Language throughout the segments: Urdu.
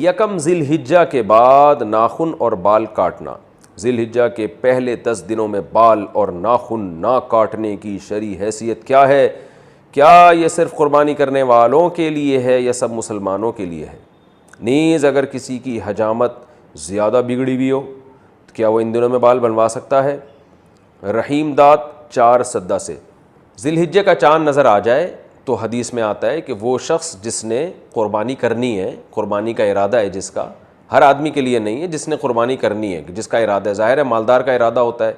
یکم ذی الحجہ کے بعد ناخن اور بال کاٹنا۔ ذی الحجہ کے پہلے 10 دنوں میں بال اور ناخن نہ کاٹنے کی شرعی حیثیت کیا ہے؟ کیا یہ صرف قربانی کرنے والوں کے لیے ہے یا سب مسلمانوں کے لیے ہے؟ نیز اگر کسی کی حجامت زیادہ بگڑی ہوئی ہو تو کیا وہ ان دنوں میں بال بنوا سکتا ہے؟ رحیم داد 4 سدہ سے۔ ذی الحجہ کا چاند نظر آ جائے تو حدیث میں آتا ہے کہ وہ شخص جس نے قربانی کرنی ہے، قربانی کا ارادہ ہے جس کا، ہر آدمی کے لیے نہیں ہے، جس نے قربانی کرنی ہے، جس کا ارادہ ہے، ظاہر ہے مالدار کا ارادہ ہوتا ہے،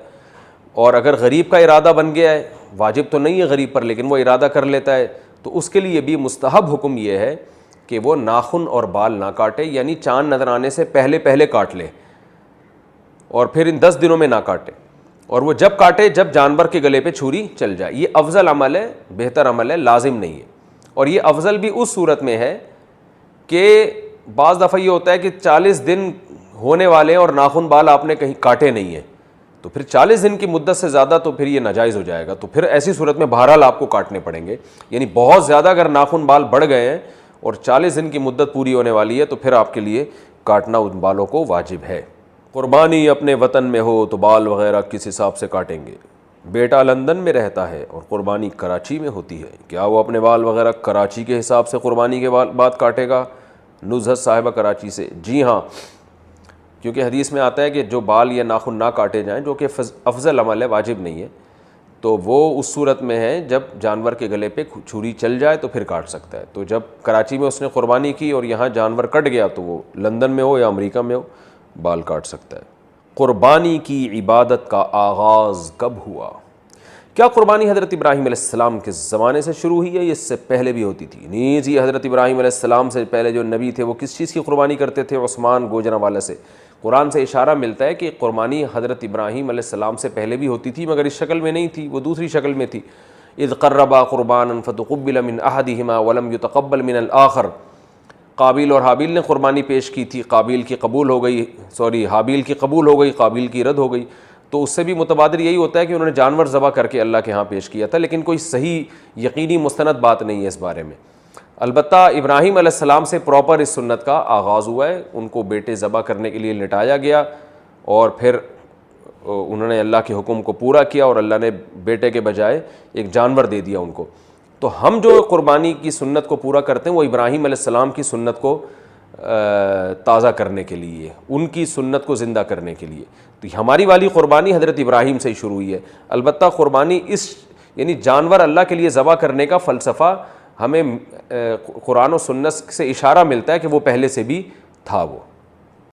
اور اگر غریب کا ارادہ بن گیا ہے، واجب تو نہیں ہے غریب پر لیکن وہ ارادہ کر لیتا ہے، تو اس کے لیے بھی مستحب حکم یہ ہے کہ وہ ناخن اور بال نہ کاٹے، یعنی چاند نظر آنے سے پہلے کاٹ لے اور پھر ان 10 دنوں میں نہ کاٹے، اور وہ جب کاٹے جب جانور کے گلے پہ چھری چل جائے۔ یہ افضل عمل ہے، بہتر عمل ہے، لازم نہیں ہے۔ اور یہ افضل بھی اس صورت میں ہے کہ بعض دفعہ یہ ہوتا ہے کہ 40 دن ہونے والے ہیں اور ناخن بال آپ نے کہیں کاٹے نہیں ہیں، تو پھر 40 دن کی مدت سے زیادہ تو پھر یہ ناجائز ہو جائے گا، تو پھر ایسی صورت میں بہرحال آپ کو کاٹنے پڑیں گے، یعنی بہت زیادہ اگر ناخن بال بڑھ گئے ہیں اور 40 دن کی مدت پوری ہونے والی ہے تو پھر آپ کے لیے کاٹنا ان بالوں کو واجب ہے۔ قربانی اپنے وطن میں ہو تو بال وغیرہ کس حساب سے کاٹیں گے؟ بیٹا لندن میں رہتا ہے اور قربانی کراچی میں ہوتی ہے، کیا وہ اپنے بال وغیرہ کراچی کے حساب سے قربانی کے بعد کاٹے گا؟ نزہت صاحبہ کراچی سے۔ جی ہاں، کیونکہ حدیث میں آتا ہے کہ جو بال یا ناخن نہ کاٹے جائیں، جو کہ افضل عمل ہے، واجب نہیں ہے، تو وہ اس صورت میں ہے جب جانور کے گلے پہ چھری چل جائے تو پھر کاٹ سکتا ہے۔ تو جب کراچی میں اس نے قربانی کی اور یہاں جانور کٹ گیا تو وہ لندن میں ہو یا امریکہ میں ہو، بال کاٹ سکتا ہے۔ قربانی کی عبادت کا آغاز کب ہوا؟ کیا قربانی حضرت ابراہیم علیہ السلام کے زمانے سے شروع ہوئی ہے؟ یہ اس سے پہلے بھی ہوتی تھی؟ نیز یہ حضرت ابراہیم علیہ السلام سے پہلے جو نبی تھے وہ کس چیز کی قربانی کرتے تھے؟ عثمان گوجرانوالہ سے۔ قرآن سے اشارہ ملتا ہے کہ قربانی حضرت ابراہیم علیہ السلام سے پہلے بھی ہوتی تھی، مگر اس شکل میں نہیں تھی، وہ دوسری شکل میں تھی۔ اذ قربا قربانا فتقبل من احدہما ولم يتقبل من الآخر۔ قابیل اور حابیل نے قربانی پیش کی تھی، حابیل کی قبول ہو گئی، قابیل کی رد ہو گئی، تو اس سے بھی متبادر یہی ہوتا ہے کہ انہوں نے جانور ذبح کر کے اللہ کے ہاں پیش کیا تھا، لیکن کوئی صحیح یقینی مستند بات نہیں ہے اس بارے میں۔ البتہ ابراہیم علیہ السلام سے پراپر اس سنت کا آغاز ہوا ہے، ان کو بیٹے ذبح کرنے کے لیے لٹایا گیا اور پھر انہوں نے اللہ کے حکم کو پورا کیا اور اللہ نے بیٹے کے بجائے ایک جانور دے دیا ان کو۔ تو ہم جو قربانی کی سنت کو پورا کرتے ہیں وہ ابراہیم علیہ السلام کی سنت کو تازہ کرنے کے لیے، ان کی سنت کو زندہ کرنے کے لیے۔ تو ہماری والی قربانی حضرت ابراہیم سے ہی شروع ہوئی ہے۔ البتہ قربانی یعنی جانور اللہ کے لیے ذبح کرنے کا فلسفہ ہمیں قرآن و سنت سے اشارہ ملتا ہے کہ وہ پہلے سے بھی تھا وہ۔